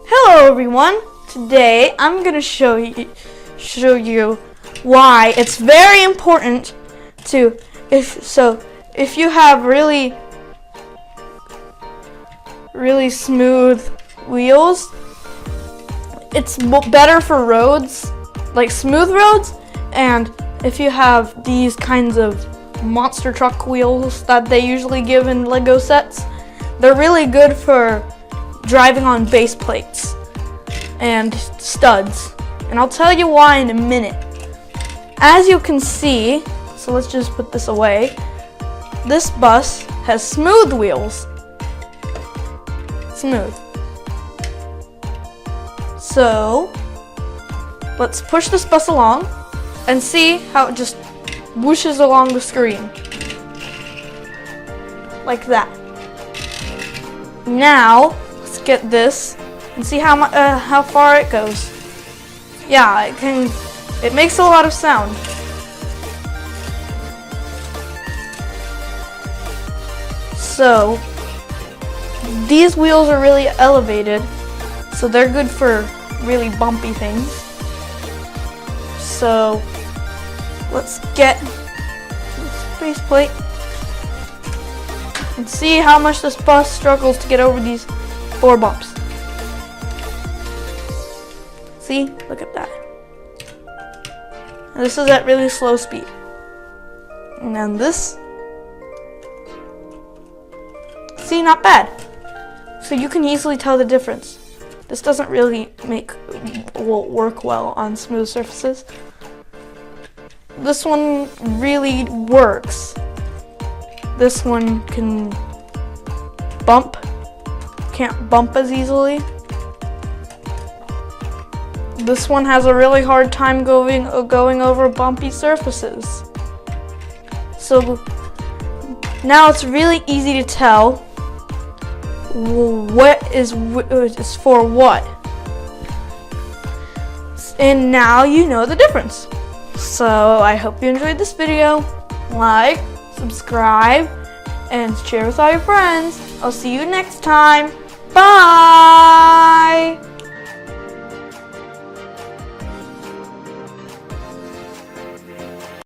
Hello everyone. Today I'm going to show you why it's very important to if you have really smooth wheels, it's better for roads, like smooth roads, and if you have these kinds of monster truck wheels that they usually give in Lego sets, they're really good for driving on base plates and studs, and I'll tell you why in a minute. As you can see, so let's just put this away, this bus has smooth wheels. Smooth. So let's push this bus along and see how it just whooshes along the screen like that. Now let's get this and see how far it goes. Yeah, it makes a lot of sound. So these wheels are really elevated, so they're good for really bumpy things. So let's get this base plate and see how much this bus struggles to get over these 4 bumps. See? Look at that. And this is at really slow speed. And then this. See, not bad. So you can easily tell the difference. This doesn't really work well on smooth surfaces. This one really works. This one can't bump as easily. This one has a really hard time going over bumpy surfaces. So now it's really easy to tell what is for what. And now you know the difference. So I hope you enjoyed this video. Like, subscribe, and share with all your friends. I'll see you next time. Bye!